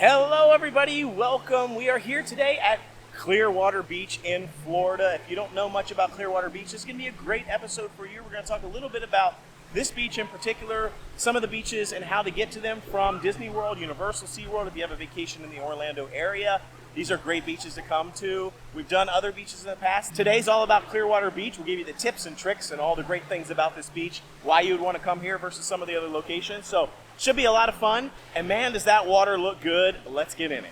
Hello everybody, welcome. We are here today at Clearwater Beach in Florida. If you don't know much about Clearwater Beach, this is going to be a great episode for you. We're going to talk a little bit about this beach in particular, some of the beaches and how to get to them from Disney World, Universal, SeaWorld if you have a vacation in the Orlando area. These are great beaches to come to. We've done other beaches in the past. Today's all about Clearwater Beach. We'll give you the tips and tricks and all the great things about this beach, why you would want to come here versus some of the other locations. So should be a lot of fun. And man, does that water look good. Let's get in it.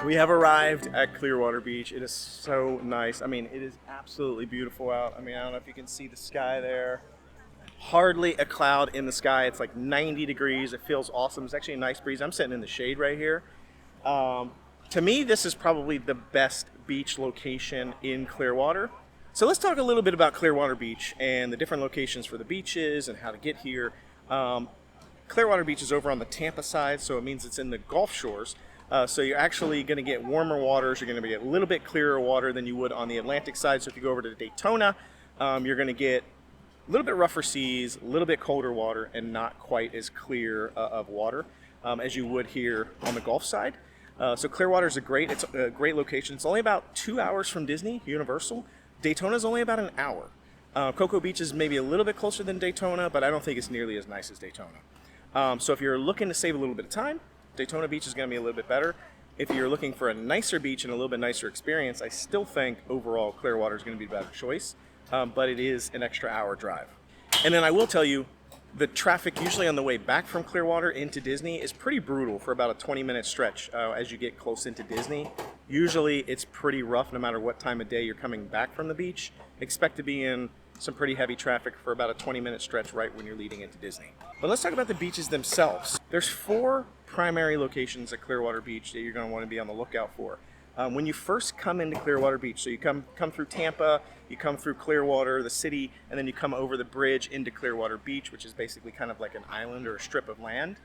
We have arrived at Clearwater Beach. It is so nice. I mean, it is absolutely beautiful out. I mean, I don't know if you can see the sky there. Hardly a cloud in the sky. It's like 90 degrees. It feels awesome. It's actually a nice breeze. I'm sitting in the shade right here. To me, this is probably the best beach location in Clearwater. So let's talk a little bit about Clearwater Beach and the different locations for the beaches and how to get here. Clearwater Beach is over on the Tampa side, so it means it's in the Gulf Shores. So you're actually going to get warmer waters. You're going to get a little bit clearer water than you would on the Atlantic side. So if you go over to Daytona, you're going to get a little bit rougher seas, a little bit colder water, and not quite as clear of water as you would here on the Gulf side. So Clearwater is it's a great location. It's only about 2 hours from Disney, Universal. Daytona is only about an hour. Cocoa Beach is maybe a little bit closer than Daytona, but I don't think it's nearly as nice as Daytona. So if you're looking to save a little bit of time, Daytona Beach is going to be a little bit better. If you're looking for a nicer beach and a little bit nicer experience, I still think overall Clearwater is going to be a better choice, but it is an extra hour drive. And then I will tell you, the traffic usually on the way back from Clearwater into Disney is pretty brutal for about a 20-minute stretch as you get close into Disney. Usually it's pretty rough no matter what time of day you're coming back from the beach. Expect to be in some pretty heavy traffic for about a 20-minute stretch right when you're leading into Disney. But let's talk about the beaches themselves. There's 4 primary locations at Clearwater Beach that you're going to want to be on the lookout for. When you first come into Clearwater Beach, so you come through Tampa, you come through Clearwater, the city, and then you come over the bridge into Clearwater Beach, which is basically kind of like an island or a strip of land.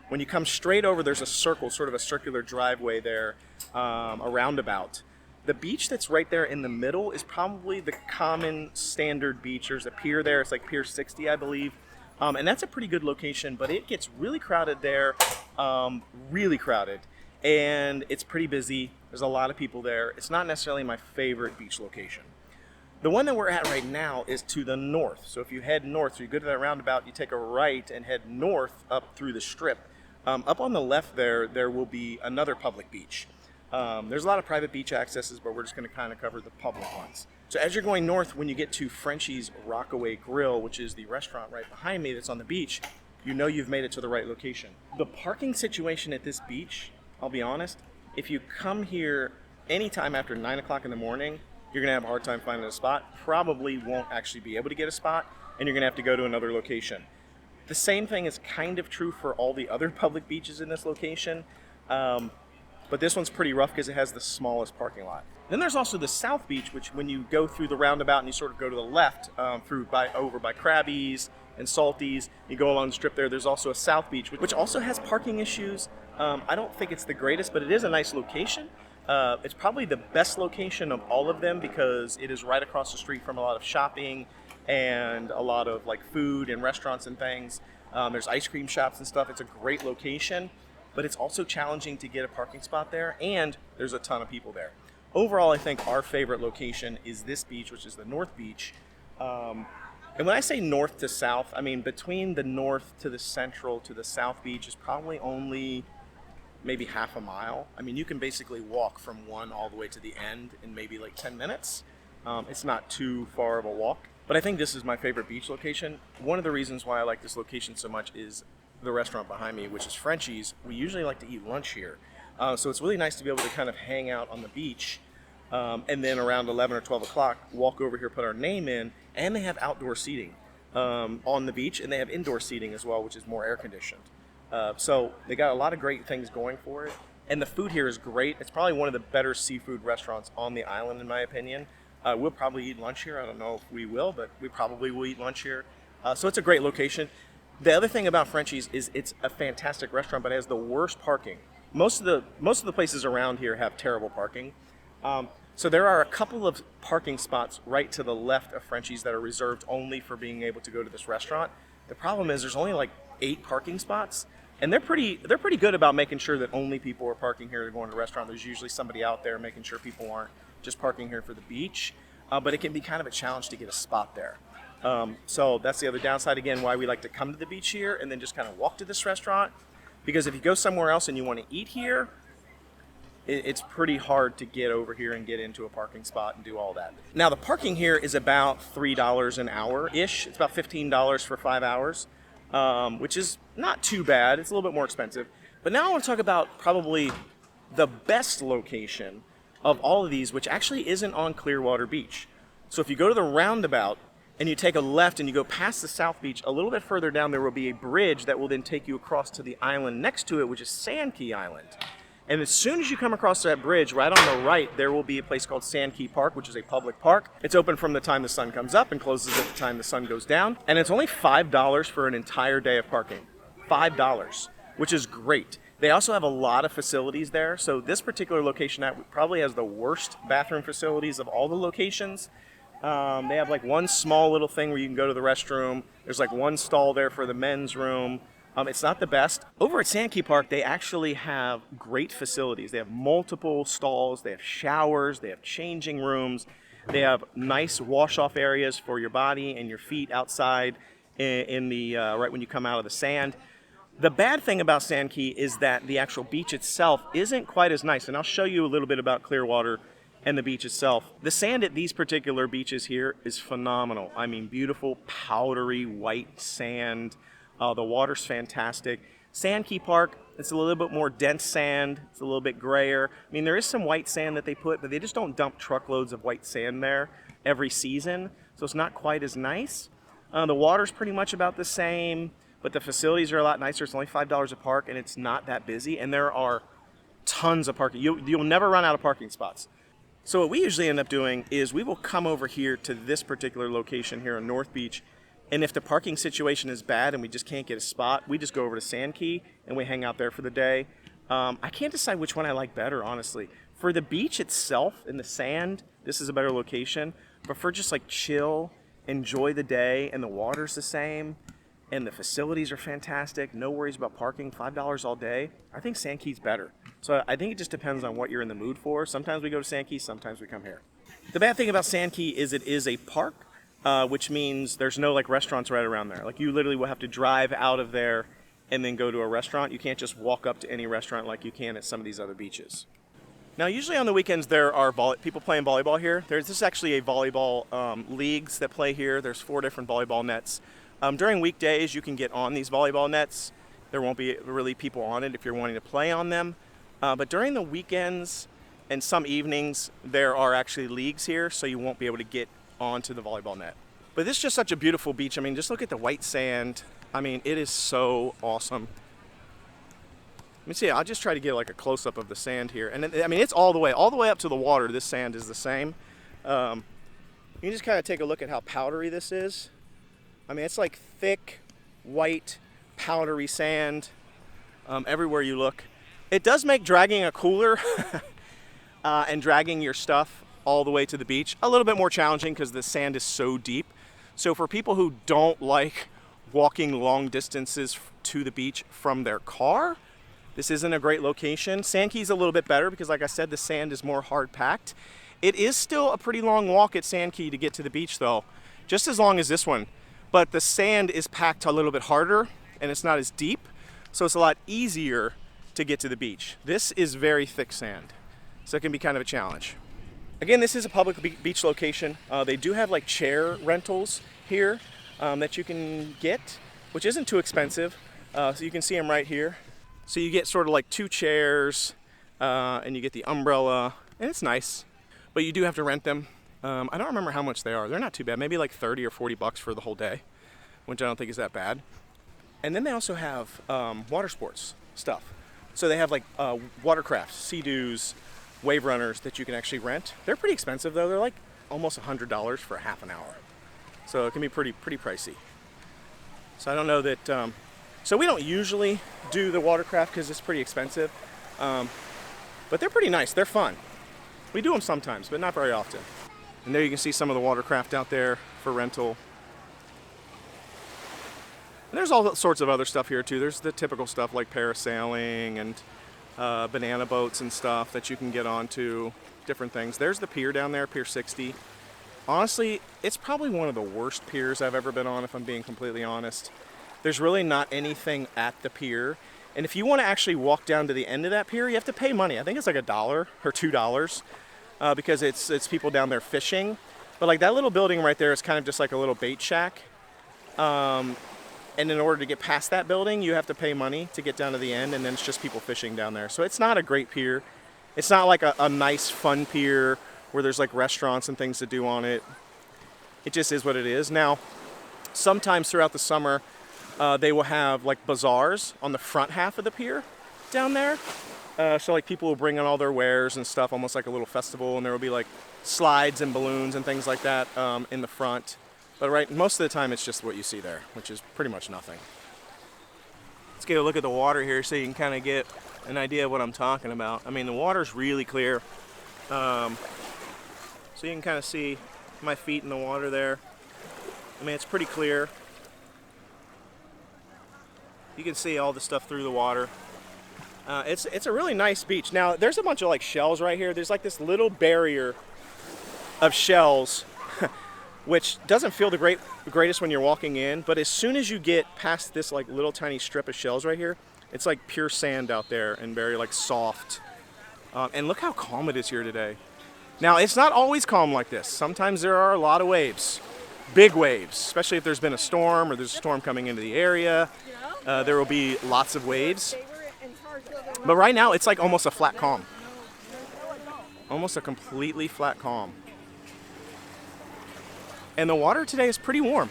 When you come straight over, there's a circle, sort of a circular driveway there, a roundabout. The beach that's right there in the middle is probably the common standard beach. There's a pier there. It's like Pier 60, I believe. And that's a pretty good location, but it gets really crowded there, really crowded. And it's pretty busy. There's a lot of people there. It's not necessarily my favorite beach location. The one that we're at right now is to the north. So if you head north, so you go to that roundabout, you take a right and head north up through the strip. Up on the left there will be another public beach. There's a lot of private beach accesses, but we're just going to kind of cover the public ones. So as you're going north, when you get to Frenchy's Rockaway Grill, which is the restaurant right behind me that's on the beach, you know you've made it to the right location. The parking situation at this beach, I'll be honest, if you come here anytime after 9 o'clock in the morning, you're going to have a hard time finding a spot. Probably won't actually be able to get a spot, and you're going to have to go to another location. The same thing is kind of true for all the other public beaches in this location. But this one's pretty rough because it has the smallest parking lot. Then there's also the South Beach, which when you go through the roundabout and you sort of go to the left over by Krabby's and Salty's, you go along the strip there, there's also a South Beach, which also has parking issues. I don't think it's the greatest, but it is a nice location. It's probably the best location of all of them because it is right across the street from a lot of shopping and a lot of like food and restaurants and things. There's ice cream shops and stuff. It's a great location, but it's also challenging to get a parking spot there, and there's a ton of people there. Overall, I think our favorite location is this beach, which is the North Beach. And when I say north to south, I mean between the north to the central to the South Beach is probably only maybe half a mile. I mean, you can basically walk from one all the way to the end in maybe like 10 minutes. It's not too far of a walk. But I think this is my favorite beach location. One of the reasons why I like this location so much is the restaurant behind me, which is Frenchy's. We usually like to eat lunch here. So it's really nice to be able to kind of hang out on the beach, and then around 11 or 12 o'clock, walk over here, put our name in, and they have outdoor seating on the beach, and they have indoor seating as well, which is more air conditioned. So they got a lot of great things going for it. And the food here is great. It's probably one of the better seafood restaurants on the island, in my opinion. We'll probably eat lunch here. I don't know if we will, but we probably will eat lunch here. So it's a great location. The other thing about Frenchy's is it's a fantastic restaurant, but it has the worst parking. Most of the places around here have terrible parking. So there are a couple of parking spots right to the left of Frenchy's that are reserved only for being able to go to this restaurant. The problem is there's only like 8 parking spots, and they're pretty good about making sure that only people are parking here to go to the restaurant. There's usually somebody out there making sure people aren't just parking here for the beach, but it can be kind of a challenge to get a spot there. So that's the other downside, again, why we like to come to the beach here and then just kind of walk to this restaurant, because if you go somewhere else and you want to eat here, it's pretty hard to get over here and get into a parking spot and do all that. Now the parking here is about $3 an hour-ish. It's about $15 for 5 hours, which is not too bad. It's a little bit more expensive. But now I want to talk about probably the best location of all of these, which actually isn't on Clearwater Beach. So if you go to the roundabout and you take a left and you go past the South Beach, a little bit further down there will be a bridge that will then take you across to the island next to it, which is Sand Key Island. And as soon as you come across that bridge, right on the right, there will be a place called Sand Key Park, which is a public park. It's open from the time the sun comes up and closes at the time the sun goes down. And it's only $5 for an entire day of parking. $5, which is great. They also have a lot of facilities there. So this particular location probably has the worst bathroom facilities of all the locations. They have like one small little thing where you can go to the restroom. There's like one stall there for the men's room. It's not the best. Over at Sand Key Park, they actually have great facilities. They have multiple stalls, they have showers, they have changing rooms, they have nice wash-off areas for your body and your feet outside in the right when you come out of the sand. The bad thing about Sand Key is that the actual beach itself isn't quite as nice, and I'll show you a little bit about Clearwater and the beach itself. The sand at these particular beaches here is phenomenal. I mean, beautiful, powdery, white sand. The water's fantastic. Sand Key Park, it's a little bit more dense sand. It's a little bit grayer. I mean, there is some white sand that they put, but they just don't dump truckloads of white sand there every season, so it's not quite as nice. The water's pretty much about the same, but the facilities are a lot nicer. It's only $5 a park, and it's not that busy, and there are tons of parking. You'll never run out of parking spots. So what we usually end up doing is we will come over here to this particular location here in North Beach, and if the parking situation is bad and we just can't get a spot, we just go over to Sand Key and we hang out there for the day. I can't decide which one I like better, honestly. For the beach itself and the sand, this is a better location. But for just like chill, enjoy the day, and the water's the same, and the facilities are fantastic, no worries about parking, $5 all day, I think Sand Key's better. So I think it just depends on what you're in the mood for. Sometimes we go to Sand Key, sometimes we come here. The bad thing about Sand Key is it is a park. Which means there's no like restaurants right around there. Like you literally will have to drive out of there and then go to a restaurant. You can't just walk up to any restaurant like you can at some of these other beaches. Now usually on the weekends there are people playing volleyball here. This is actually a volleyball leagues that play here. There's 4 different volleyball nets. During weekdays you can get on these volleyball nets. There won't be really people on it if you're wanting to play on them. But during the weekends and some evenings there are actually leagues here, so you won't be able to get onto the volleyball net. But this is just such a beautiful beach. I mean, just look at the white sand. I mean, it is so awesome. Let me see. I'll just try to get like a close-up of the sand here. And I mean, it's all the way up to the water. This sand is the same. You can just kind of take a look at how powdery this is. I mean, it's like thick, white, powdery sand everywhere you look. It does make dragging a cooler and dragging your stuff all the way to the beach a little bit more challenging because the sand is so deep. So for people who don't like walking long distances to the beach from their car, this isn't a great location. Sand Key's a little bit better because, like I said, the sand is more hard packed. It is still a pretty long walk at Sand Key to get to the beach though, just as long as this one. But the sand is packed a little bit harder and it's not as deep, so it's a lot easier to get to the beach. This is very thick sand, so it can be kind of a challenge. Again, this is a public beach location. They do have like chair rentals here that you can get, which isn't too expensive. So you can see them right here. So you get sort of like 2 chairs and you get the umbrella, and it's nice, but you do have to rent them. I don't remember how much they are. They're not too bad, maybe like 30 or 40 bucks for the whole day, which I don't think is that bad. And then they also have water sports stuff. So they have like watercraft, Sea-Doos, wave runners that you can actually rent. They're pretty expensive though. They're like almost $100 for half an hour. So it can be pretty pricey. So I don't know that, so we don't usually do the watercraft because it's pretty expensive. But they're pretty nice, they're fun. We do them sometimes, but not very often. And there you can see some of the watercraft out there for rental. And there's all sorts of other stuff here too. There's the typical stuff like parasailing and banana boats and stuff that you can get onto, different things. There's the pier down there, Pier 60. Honestly, it's probably one of the worst piers I've ever been on, if I'm being completely honest. There's really not anything at the pier. And if you want to actually walk down to the end of that pier, you have to pay money. I think it's like $1 or $2 because it's people down there fishing. But like that little building right there is kind of just like a little bait shack. And in order to get past that building, you have to pay money to get down to the end, and then it's just people fishing down there. So it's not a great pier. It's not like a nice, fun pier where there's like restaurants and things to do on it. It just is what it is. Now, sometimes throughout the summer, they will have like bazaars on the front half of the pier down there. So like people will bring in all their wares and stuff, almost like a little festival, and there will be like slides and balloons and things like that in the front. But most of the time it's just what you see there, which is pretty much nothing. Let's get a look at the water here so you can kind of get an idea of what I'm talking about. I mean, the water's really clear. So you can kind of see my feet in the water there. I mean, it's pretty clear. You can see all the stuff through the water. It's a really nice beach. Now, there's a bunch of like shells right here. There's like this little barrier of shells, which doesn't feel the greatest when you're walking in. But as soon as you get past this like little tiny strip of shells right here, it's like pure sand out there and very like soft. And look how calm it is here today. Now, it's not always calm like this. Sometimes there are a lot of waves, big waves, especially if there's been a storm or there's a storm coming into the area. There will be lots of waves. But right now, it's like almost a flat calm. Almost a completely flat calm. And the water today is pretty warm.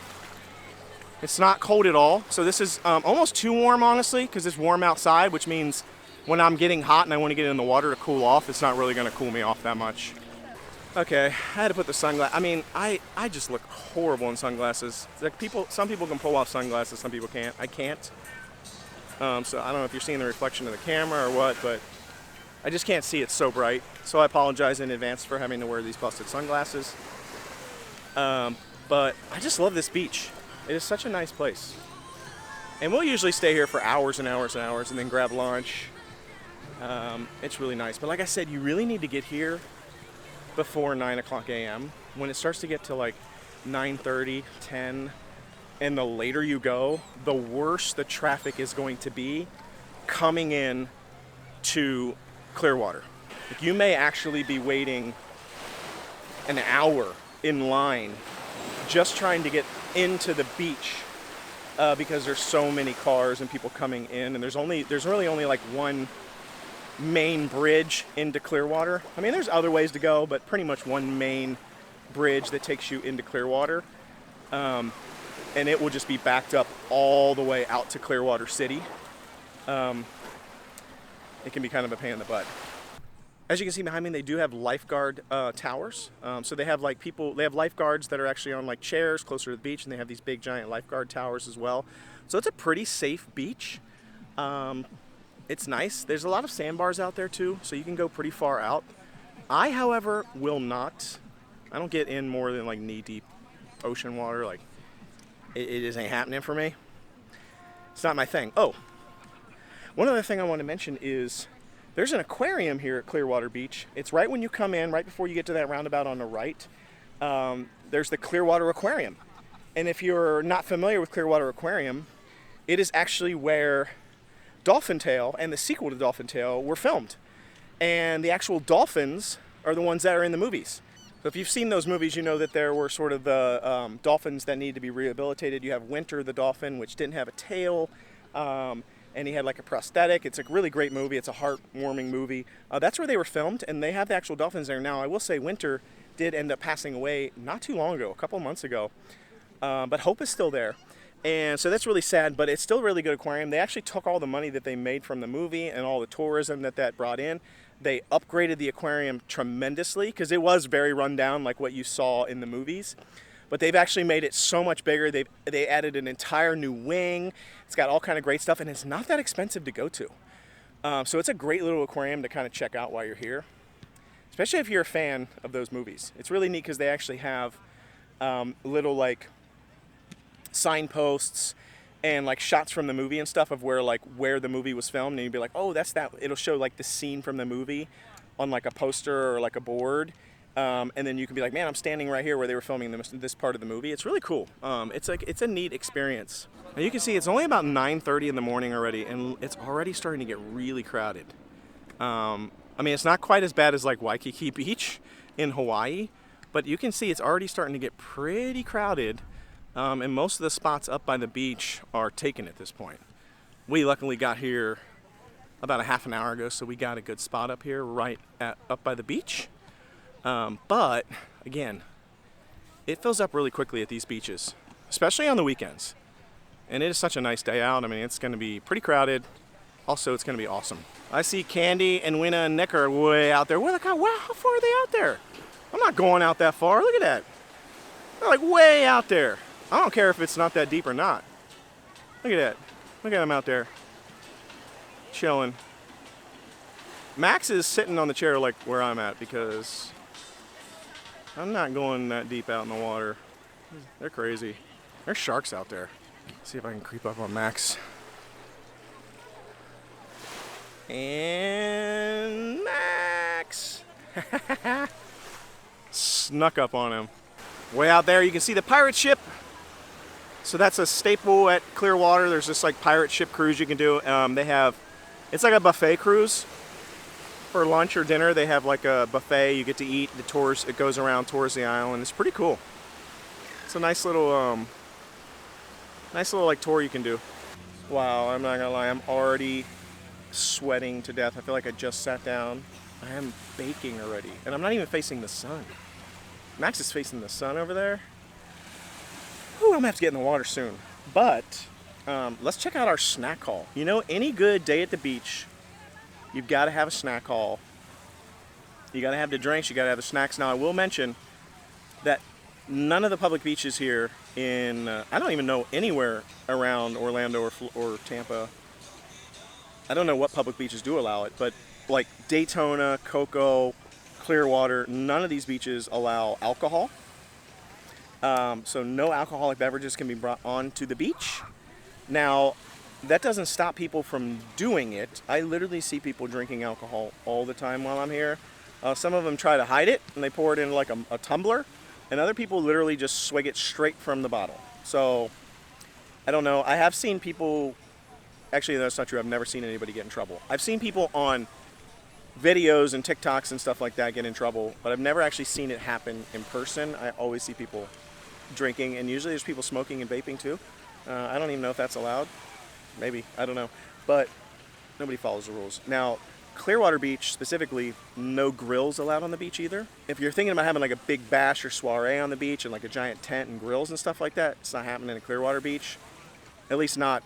It's not cold at all. So this is almost too warm, honestly, because it's warm outside, which means when I'm getting hot and I want to get in the water to cool off, it's not really going to cool me off that much. Okay, I had to put the sunglasses. I mean, I just look horrible in sunglasses. Like some people can pull off sunglasses, some people can't. I can't. So I don't know if you're seeing the reflection of the camera or what, but I just can't see. It's so bright. So I apologize in advance for having to wear these busted sunglasses. But I just love this beach. It is such a nice place. And we'll usually stay here for hours and hours and hours and then grab lunch. It's really nice. But like I said, you really need to get here before 9 o'clock a.m. When it starts to get to like 9:30, 10, and the later you go, the worse the traffic is going to be coming in to Clearwater. Like, you may actually be waiting an hour in line just trying to get into the beach because there's so many cars and people coming in, and there's really only like one main bridge into Clearwater. I mean, there's other ways to go, but pretty much one main bridge that takes you into Clearwater. And it will just be backed up all the way out to Clearwater City. It can be kind of a pain in the butt. As you can see behind me, they do have lifeguard towers. So they have lifeguards that are actually on like chairs closer to the beach, and they have these big giant lifeguard towers as well. So it's a pretty safe beach. It's nice. There's a lot of sandbars out there too, so you can go pretty far out. I, however, will not. I don't get in more than like knee-deep ocean water. Like, it just ain't happening for me. It's not my thing. Oh, one other thing I want to mention is there's an aquarium here at Clearwater Beach. It's right when you come in, right before you get to that roundabout on the right. There's the Clearwater Aquarium. And if you're not familiar with Clearwater Aquarium, it is actually where Dolphin Tale and the sequel to Dolphin Tale were filmed. And the actual dolphins are the ones that are in the movies. So if you've seen those movies, you know that there were sort of the dolphins that need to be rehabilitated. You have Winter the dolphin, which didn't have a tail, and he had like a prosthetic. It's a really great movie. It's a heartwarming movie. That's where they were filmed, and they have the actual dolphins there now. I will say Winter did end up passing away not too long ago, a couple months ago, but Hope is still there. And so that's really sad, but it's still a really good aquarium. They actually took all the money that they made from the movie and all the tourism that brought in. They upgraded the aquarium tremendously because it was very run down like what you saw in the movies. But they've actually made it so much bigger. They added an entire new wing. It's got all kind of great stuff, and it's not that expensive to go to. So it's a great little aquarium to kind of check out while you're here, especially if you're a fan of those movies. It's really neat because they actually have little like signposts and like shots from the movie and stuff of where the movie was filmed, and you'd be like, oh, that's that. It'll show like the scene from the movie on like a poster or like a board, and then you can be like, man, I'm standing right here where they were filming this part of the movie. It's really cool. It's a neat experience. Now you can see it's only about 9:30 in the morning already, and it's already starting to get really crowded. I mean, it's not quite as bad as like Waikiki Beach in Hawaii, but you can see it's already starting to get pretty crowded. And most of the spots up by the beach are taken at this point. We luckily got here about a half an hour ago, so we got a good spot up here up by the beach. But again, it fills up really quickly at these beaches, especially on the weekends. And it is such a nice day out. I mean, it's going to be pretty crowded. Also, it's going to be awesome. I see Candy and Winna and Nick are way out there. Wow, how far are they out there? I'm not going out that far. Look at that. They're like way out there. I don't care if it's not that deep or not. Look at that. Look at him out there. Chilling. Max is sitting on the chair like where I'm at because I'm not going that deep out in the water. They're crazy. There's sharks out there. Let's see if I can creep up on Max. And Max! Snuck up on him. Way out there you can see the pirate ship. So that's a staple at Clearwater. There's this like pirate ship cruise you can do. It's like a buffet cruise. For lunch or dinner, they have like a buffet. You get to eat. The tours, it goes around, tours the island. It's pretty cool. It's a nice little like tour you can do. Wow, I'm not gonna lie, I'm already sweating to death. I feel like I just sat down. I am baking already, and I'm not even facing the sun. Max is facing the sun over there. Whew, I'm gonna have to get in the water soon. But let's check out our snack haul. You know, any good day at the beach, you've got to have a snack haul. You got to have the drinks, you got to have the snacks. Now, I will mention that none of the public beaches here I don't even know anywhere around Orlando or Tampa. I don't know what public beaches do allow it, but like Daytona, Cocoa, Clearwater, none of these beaches allow alcohol. So no alcoholic beverages can be brought onto the beach. Now, that doesn't stop people from doing it. I literally see people drinking alcohol all the time while I'm here. Some of them try to hide it, and they pour it in like a tumbler, and other people literally just swig it straight from the bottle. So, I don't know. I have seen people, actually that's not true, I've never seen anybody get in trouble. I've seen people on videos and TikToks and stuff like that get in trouble, but I've never actually seen it happen in person. I always see people drinking, and usually there's people smoking and vaping too. I don't even know if that's allowed. Maybe, I don't know. But nobody follows the rules. Now, Clearwater Beach specifically, no grills allowed on the beach either. If you're thinking about having like a big bash or soiree on the beach and like a giant tent and grills and stuff like that, it's not happening at Clearwater Beach. At least not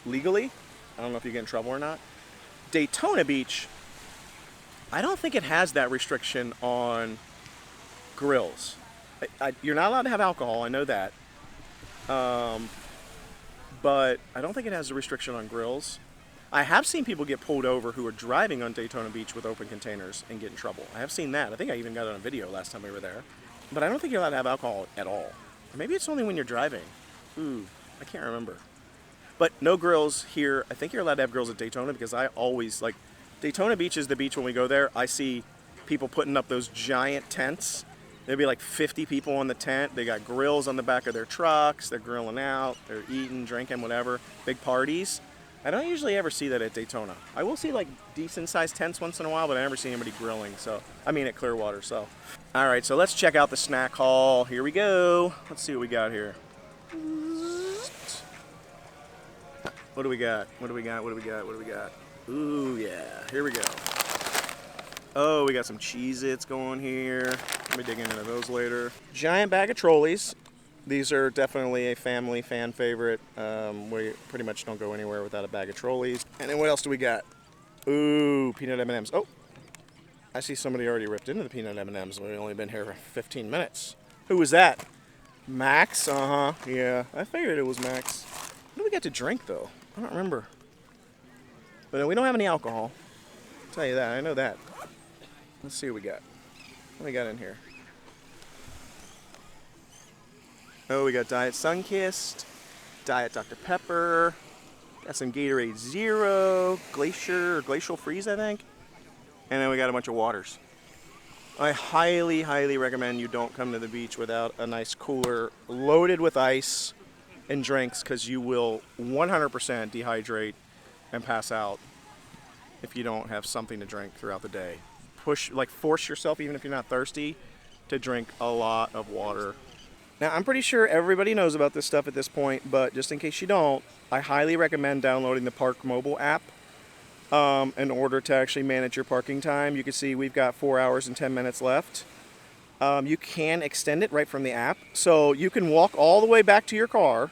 legally. I don't know if you get in trouble or not. Daytona Beach, I don't think it has that restriction on grills. You're not allowed to have alcohol, I know that. But I don't think it has a restriction on grills. I have seen people get pulled over who are driving on Daytona Beach with open containers and get in trouble. I have seen that. I think I even got it on video last time we were there. But I don't think you're allowed to have alcohol at all. Or maybe it's only when you're driving. Ooh, I can't remember. But no grills here. I think you're allowed to have grills at Daytona because I always, like, Daytona Beach is the beach when we go there. I see people putting up those giant tents. There'll be like 50 people on the tent. They got grills on the back of their trucks. They're grilling out. They're eating, drinking, whatever. Big parties. I don't usually ever see that at Daytona. I will see like decent sized tents once in a while, but I never see anybody grilling. So, I mean at Clearwater, so. All right, so let's check out the snack hall. Here we go. Let's see what we got here. What do we got? What do we got? What do we got? What do we got? Ooh, yeah, here we go. Oh, we got some Cheez-Its going here. Let me dig into those later. Giant bag of Trolleys. These are definitely a family fan favorite. We pretty much don't go anywhere without a bag of Trolleys. And then what else do we got? Ooh, peanut M&Ms. Oh, I see somebody already ripped into the peanut M&Ms. We've only been here for 15 minutes. Who was that? Max? Uh-huh, yeah. I figured it was Max. What do we get to drink, though? I don't remember. But we don't have any alcohol. I'll tell you that, I know that. Let's see what we got. What do we got in here? Oh, we got Diet Sunkissed, Diet Dr. Pepper, got some Gatorade Zero, Glacial Freeze, I think. And then we got a bunch of waters. I highly, highly recommend you don't come to the beach without a nice cooler loaded with ice and drinks, because you will 100% dehydrate and pass out if you don't have something to drink throughout the day. Force yourself, even if you're not thirsty, to drink a lot of water. Now, I'm pretty sure everybody knows about this stuff at this point, but just in case you don't, I highly recommend downloading the Park mobile app in order to actually manage your parking time. You can see we've got 4 hours and 10 minutes left. You can extend it right from the app. So you can walk all the way back to your car,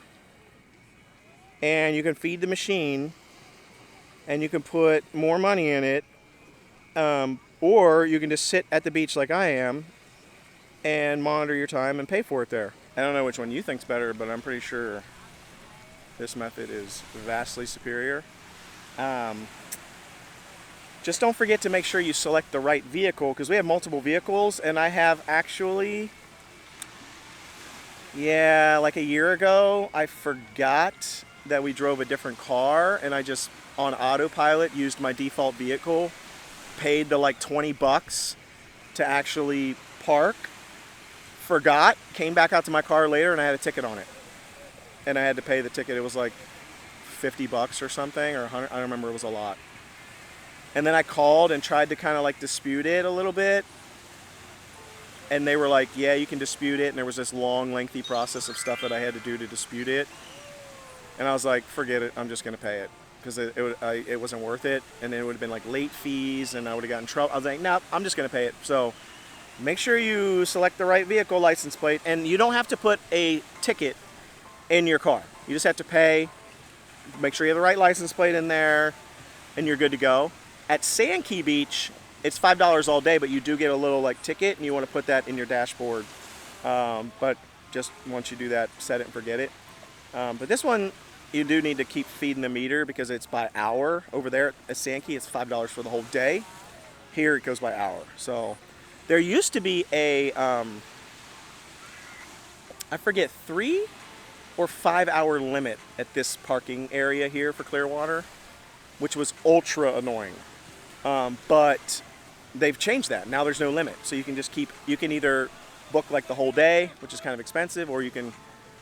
and you can feed the machine, and you can put more money in it. Or you can just sit at the beach like I am and monitor your time and pay for it there. I don't know which one you think's better, but I'm pretty sure this method is vastly superior. Just don't forget to make sure you select the right vehicle, because we have multiple vehicles, and I have actually, like a year ago, I forgot that we drove a different car, and I just, on autopilot, used my default vehicle, paid the like $20 to actually park, forgot, came back out to my car later, and I had a ticket on it. And I had to pay the ticket. It was like $50 or something, or 100, I don't remember, it was a lot. And then I called and tried to kind of like dispute it a little bit. And they were like, yeah, you can dispute it. And there was this long, lengthy process of stuff that I had to do to dispute it. And I was like, forget it, I'm just going to pay it. Because it wasn't worth it. And then it would have been like late fees, and I would have gotten in trouble. I was like, no, I'm just going to pay it. So make sure you select the right vehicle license plate. And you don't have to put a ticket in your car. You just have to pay, make sure you have the right license plate in there, and you're good to go. At Sand Key Beach, it's $5 all day, but you do get a little like ticket, and you want to put that in your dashboard. But just once you do that, set it and forget it. But this one, you do need to keep feeding the meter, because it's by hour. Over there at Sand Key, it's $5 for the whole day. Here it goes by hour. So there used to be a, I forget, 3 or 5 hour limit at this parking area here for Clearwater, which was ultra annoying. But they've changed that. Now there's no limit. So you can just you can either book like the whole day, which is kind of expensive, or you can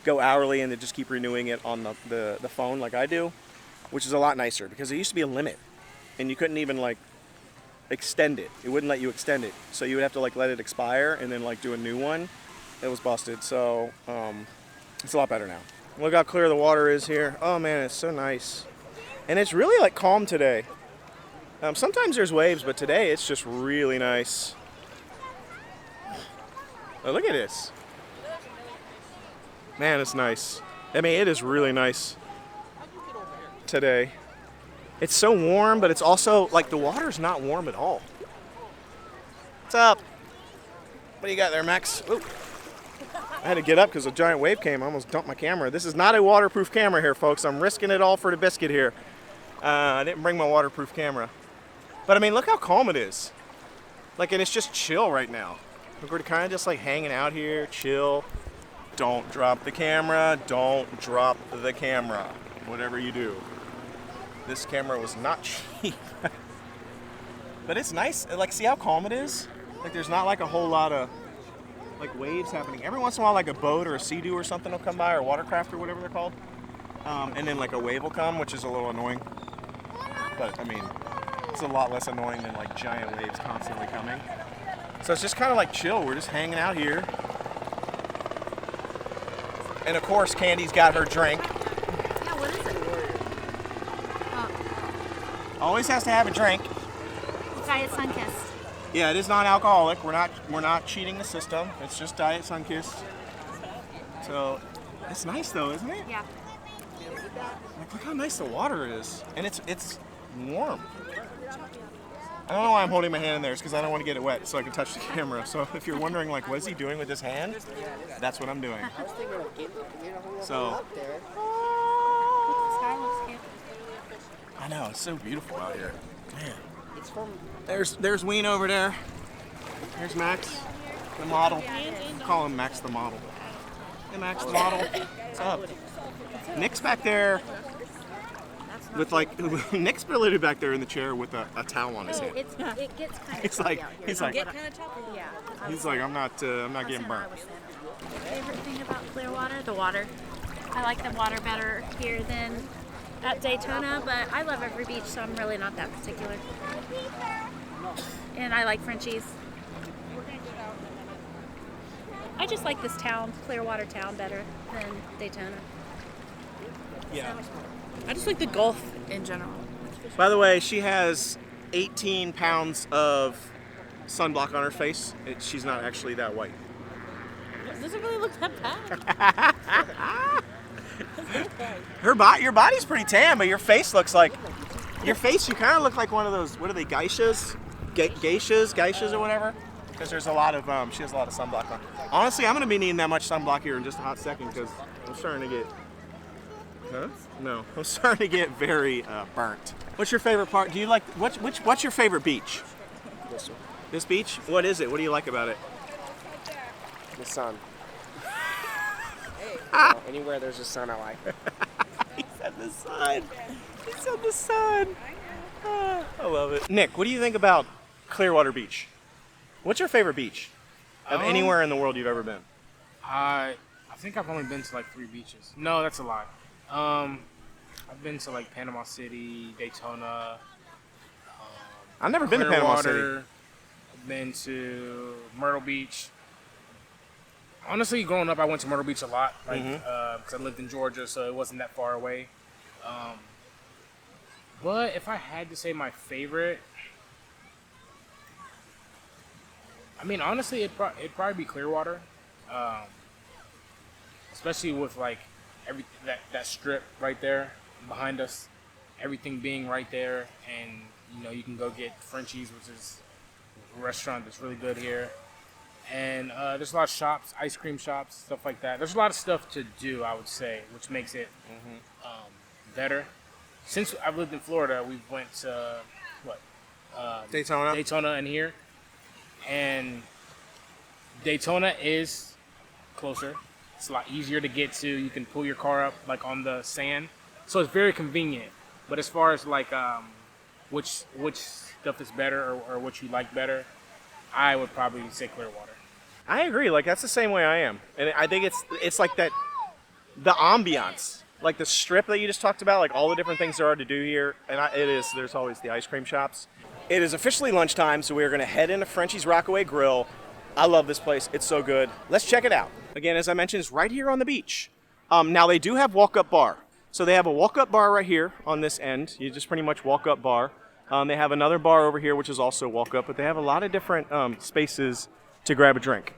go hourly and then just keep renewing it on the phone like I do, which is a lot nicer, because there used to be a limit and you couldn't even like extend it. It wouldn't let you extend it. So you would have to like let it expire and then like do a new one. It was busted. So it's a lot better now. Look how clear the water is here. Oh man, it's so nice. And it's really like calm today. Sometimes there's waves, but today it's just really nice. Oh, look at this. Man, it's nice. I mean, it is really nice today. It's so warm, but it's also, like, the water's not warm at all. What's up? What do you got there, Max? Ooh. I had to get up because a giant wave came. I almost dumped my camera. This is not a waterproof camera here, folks. I'm risking it all for the biscuit here. I didn't bring my waterproof camera. But, I mean, look how calm it is. Like, and it's just chill right now. We're kind of just, like, hanging out here, chill. Don't drop the camera. Don't drop the camera. Whatever you do. This camera was not cheap. But it's nice. Like, see how calm it is? Like, there's not, like, a whole lot of, like, waves happening. Every once in a while, like, a boat or a Sea-Doo or something will come by, or watercraft or whatever they're called. And then like a wave will come, which is a little annoying. But I mean, it's a lot less annoying than like giant waves constantly coming. So it's just kind of like chill. We're just hanging out here. And of course, Candy's got her drink. Yeah, what is it? Always has to have a drink. Diet Sunkist. Yeah, it is non-alcoholic. We're not cheating the system. It's just Diet Sunkist. So it's nice though, isn't it? Yeah. Like, look how nice the water is, and it's warm. I don't know why I'm holding my hand in there. It's because I don't want to get it wet, so I can touch the camera. So if you're wondering, like, what is he doing with his hand? That's what I'm doing. So. I know, it's so beautiful out here. Man. There's Ween over there. There's Max, the model. Call him Max the model. Hey Max the model. What's up? Nick's back there with like Nick's literally back there in the chair with a towel on his head. It gets kind of It's like he's like yeah. He's like I'm not getting burnt. Favorite thing about Clearwater, the water. I like the water better here than at Daytona, but I love every beach, so I'm really not that particular. And I like Frenchy's. I just like this town, Clearwater town, better than Daytona. Yeah. I just like the Gulf in general. By the way, she has 18 pounds of sunblock on her face. She's not actually that white. Does it really look that bad? Your body's pretty tan, but your face looks like you kind of look like one of those. What are they, geishas, geishas or whatever? Because there's a lot of she has a lot of sunblock on. Honestly, I'm gonna be needing that much sunblock here in just a hot second because I'm starting to get. Huh? No, I'm starting to get very burnt. What's your favorite part? Do you like what's your favorite beach? This one. This beach? What is it? What do you like about it? The sun. Anywhere there's a sun, I like. He said the sun. He said the sun. I love it. Nick, what do you think about Clearwater Beach? What's your favorite beach of anywhere in the world you've ever been? I think I've only been to like 3 beaches. No, that's a lie. I've been to like Panama City, Daytona. I've never been to Panama City. I've been to Myrtle Beach. Honestly, growing up, I went to Myrtle Beach a lot, like because I lived in Georgia, so it wasn't that far away. But if I had to say my favorite, I mean, honestly, it'd probably be Clearwater, especially with like that strip right there behind us, everything being right there, and you know you can go get Frenchy's, which is a restaurant that's really good here, and there's a lot of shops, ice cream shops, stuff like that. There's a lot of stuff to do, I would say, which makes it better. Since I've lived in Florida, we've went to Daytona and here, and Daytona is closer. It's a lot easier to get to. You can pull your car up like on the sand, so it's very convenient. But as far as like which stuff is better or what you like better, I would probably say Clearwater. I agree. Like that's the same way I am, and I think it's like that, the ambiance, like the strip that you just talked about, like all the different things there are to do here, and there's always the ice cream shops. It is officially lunchtime, so we are going to head into Frenchy's Rockaway Grill. I love this place. It's so good. Let's check it out. Again, as I mentioned, it's right here on the beach. Now, they do have walk-up bar. So they have a walk-up bar right here on this end. You just pretty much walk-up bar. They have another bar over here, which is also walk-up, but they have a lot of different spaces to grab a drink.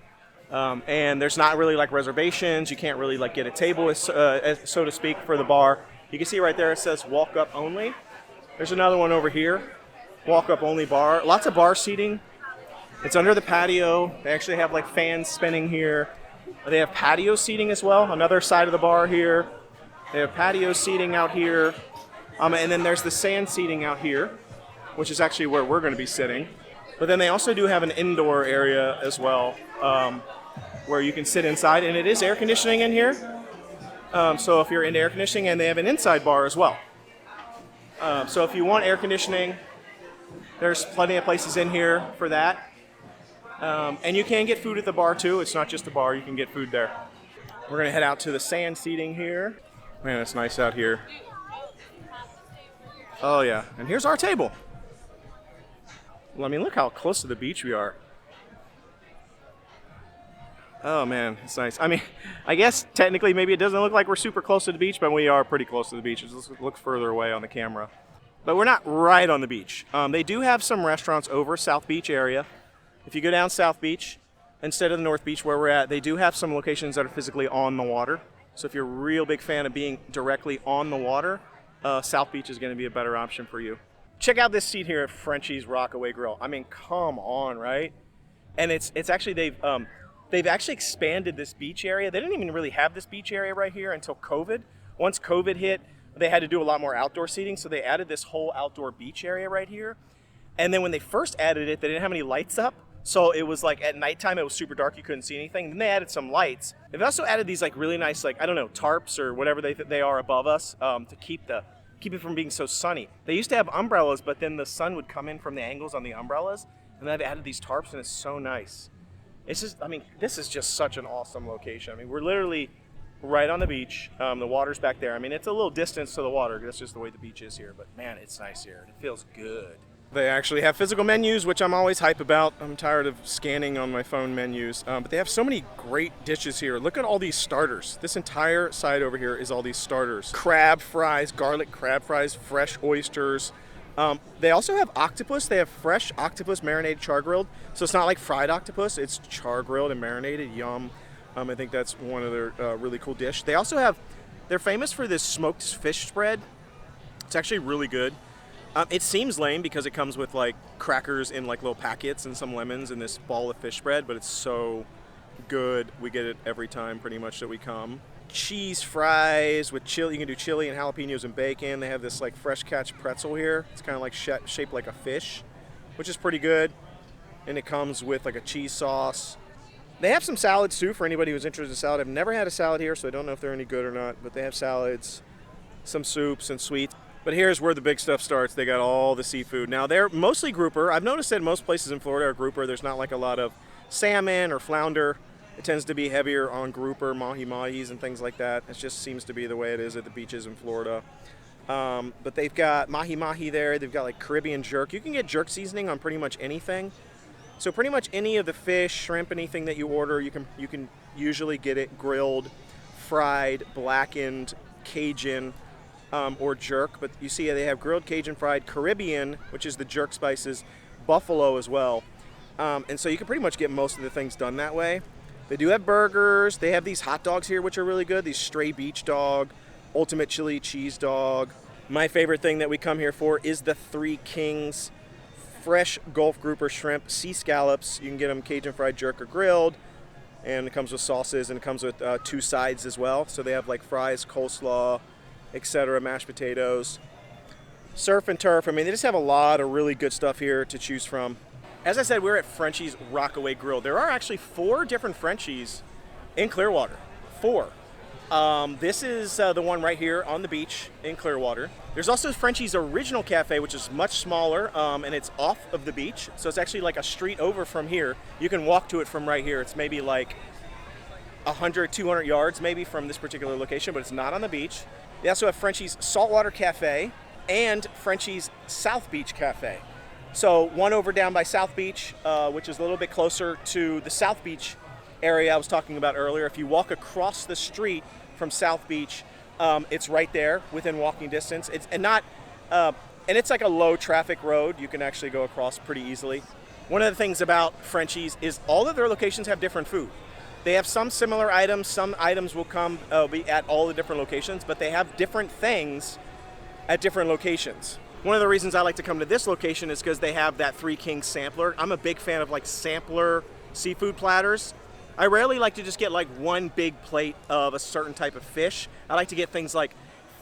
And there's not really like reservations. You can't really like get a table, so to speak, for the bar. You can see right there it says walk-up only. There's another one over here. Walk-up only bar. Lots of bar seating. It's under the patio. They actually have like fans spinning here. They have patio seating as well. Another side of the bar here. They have patio seating out here. And then there's the sand seating out here, which is actually where we're going to be sitting. But then they also do have an indoor area as well, where you can sit inside. And it is air conditioning in here. So if you're into air conditioning, and they have an inside bar as well. So if you want air conditioning, there's plenty of places in here for that. And you can get food at the bar too. It's not just the bar, you can get food there. We're gonna head out to the sand seating here. Man, it's nice out here. Oh yeah, and here's our table. Well, I mean, look how close to the beach we are. Oh man, it's nice. I mean, I guess technically maybe it doesn't look like we're super close to the beach, but we are pretty close to the beach. It just looks further away on the camera. But we're not right on the beach. They do have some restaurants over South Beach area. If you go down South Beach, instead of the North Beach where we're at, they do have some locations that are physically on the water. So if you're a real big fan of being directly on the water, South Beach is going to be a better option for you. Check out this seat here at Frenchy's Rockaway Grill. I mean, come on, right? And it's actually they've actually expanded this beach area. They didn't even really have this beach area right here until COVID. Once COVID hit, they had to do a lot more outdoor seating, so they added this whole outdoor beach area right here. And then when they first added it, they didn't have any lights up. So it was like at nighttime, it was super dark, you couldn't see anything. Then they added some lights. They've also added these like really nice, like, I don't know, tarps or whatever they are above us to keep it from being so sunny. They used to have umbrellas, but then the sun would come in from the angles on the umbrellas. And they've added these tarps and it's so nice. It's just, I mean, this is just such an awesome location. I mean, we're literally right on the beach. The water's back there. I mean, it's a little distance to the water. That's just the way the beach is here. But man, it's nice here. It feels good. They actually have physical menus, which I'm always hype about. I'm tired of scanning on my phone menus. But they have so many great dishes here. Look at all these starters. This entire side over here is all these starters. Crab fries, garlic crab fries, fresh oysters. They also have octopus. They have fresh octopus marinated char grilled. So it's not like fried octopus. It's char grilled and marinated. Yum. I think that's one of their really cool dish. They also have, they're famous for this smoked fish spread. It's actually really good. It seems lame because it comes with like crackers in like little packets and some lemons and this ball of fish spread, but it's so good. We get it every time pretty much that we come. Cheese fries with chili. You can do chili and jalapenos and bacon. They have this like fresh catch pretzel here. It's kind of like shaped like a fish, which is pretty good. And it comes with like a cheese sauce. They have some salads too for anybody who's interested in salad. I've never had a salad here, so I don't know if they're any good or not, but they have salads, some soups and sweets. But here's where the big stuff starts. They got all the seafood. Now they're mostly grouper. I've noticed that most places in Florida are grouper. There's not like a lot of salmon or flounder. It tends to be heavier on grouper, mahi-mahis and things like that. It just seems to be the way it is at the beaches in Florida. But they've got mahi-mahi there. They've got like Caribbean jerk. You can get jerk seasoning on pretty much anything. So pretty much any of the fish, shrimp, anything that you order, you can usually get it grilled, fried, blackened, Cajun, or jerk. But you see they have grilled, Cajun, fried, Caribbean, which is the jerk spices, buffalo as well. And so you can pretty much get most of the things done that way. They do have burgers. They have these hot dogs here, which are really good. These stray beach dog, ultimate chili cheese dog. My favorite thing that we come here for is the Three Kings fresh Gulf grouper shrimp, sea scallops. You can get them Cajun fried, jerk, or grilled. And it comes with sauces, and it comes with 2 sides as well. So they have like fries, coleslaw, etc., mashed potatoes. Surf and turf. I mean, they just have a lot of really good stuff here to choose from. As I said, we're at Frenchy's Rockaway Grill. There are actually 4 different Frenchies in Clearwater. 4. This is the one right here on the beach in Clearwater. There's also Frenchy's Original Cafe, which is much smaller, and it's off of the beach. So it's actually like a street over from here. You can walk to it from right here. It's maybe like 100, 200 yards maybe from this particular location, but it's not on the beach. They also have Frenchy's Saltwater Cafe and Frenchy's South Beach Cafe. So one over down by South Beach, which is a little bit closer to the South Beach area I was talking about earlier. If you walk across the street from South Beach, it's right there within walking distance. And it's like a low traffic road. You can actually go across pretty easily. One of the things about Frenchy's is all of their locations have different food. They have some similar items. Some items will be at all the different locations, but they have different things at different locations. One of the reasons I like to come to this location is because they have that Three Kings sampler. I'm a big fan of like sampler seafood platters. I rarely like to just get like one big plate of a certain type of fish. I like to get things like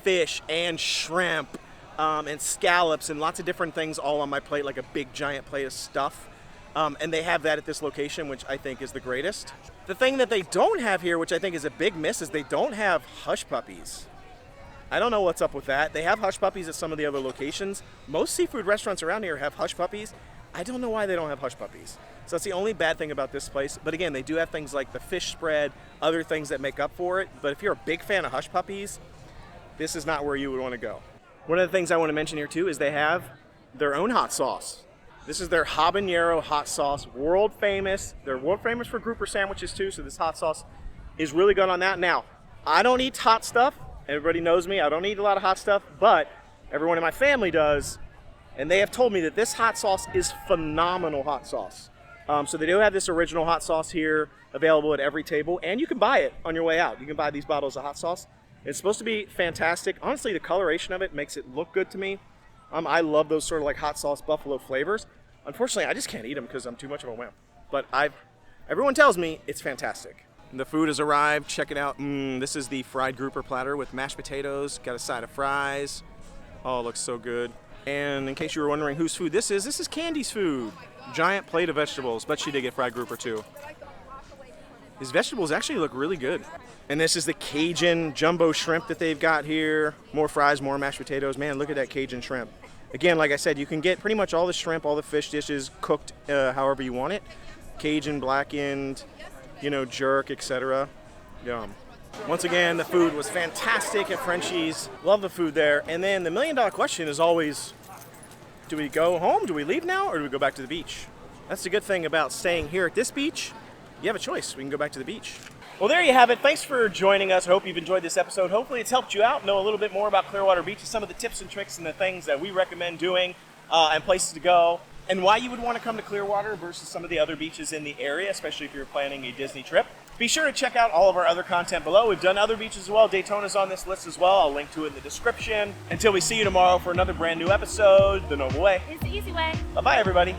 fish and shrimp and scallops and lots of different things all on my plate, like a big giant plate of stuff. And they have that at this location, which I think is the greatest. The thing that they don't have here, which I think is a big miss, is they don't have hush puppies. I don't know what's up with that. They have hush puppies at some of the other locations. Most seafood restaurants around here have hush puppies. I don't know why they don't have hush puppies. So that's the only bad thing about this place. But again, they do have things like the fish spread, other things that make up for it. But if you're a big fan of hush puppies, this is not where you would want to go. One of the things I want to mention here too is they have their own hot sauce. This is their habanero hot sauce, world famous. They're world famous for grouper sandwiches too, so this hot sauce is really good on that. Now, I don't eat hot stuff. Everybody knows me, I don't eat a lot of hot stuff, but everyone in my family does, and they have told me that this hot sauce is phenomenal hot sauce. So they do have this original hot sauce here available at every table, and you can buy it on your way out. You can buy these bottles of hot sauce. It's supposed to be fantastic. Honestly, the coloration of it makes it look good to me. I love those sort of like hot sauce buffalo flavors. Unfortunately, I just can't eat them because I'm too much of a wimp. But everyone tells me it's fantastic. The food has arrived. Check it out. This is the fried grouper platter with mashed potatoes. Got a side of fries. Oh, it looks so good. And in case you were wondering whose food this is Candy's food. Giant plate of vegetables, but she did get fried grouper too. These vegetables actually look really good. And this is the Cajun jumbo shrimp that they've got here. More fries, more mashed potatoes. Man, look at that Cajun shrimp. Again, like I said, you can get pretty much all the shrimp, all the fish dishes cooked however you want it. Cajun, blackened, jerk, etc. Yum. Once again, the food was fantastic at Frenchy's. Love the food there. And then the $1 million question is always, do we go home? Do we leave now? Or do we go back to the beach? That's the good thing about staying here at this beach. You have a choice. We can go back to the beach. Well, there you have it. Thanks for joining us. I hope you've enjoyed this episode. Hopefully it's helped you out, know a little bit more about Clearwater Beach and some of the tips and tricks and the things that we recommend doing and places to go, and why you would want to come to Clearwater versus some of the other beaches in the area, especially if you're planning a Disney trip. Be sure to check out all of our other content below. We've done other beaches as well. Daytona's on this list as well. I'll link to it in the description. Until we see you tomorrow for another brand new episode, The Noble Way. It's the easy way. Bye-bye, everybody.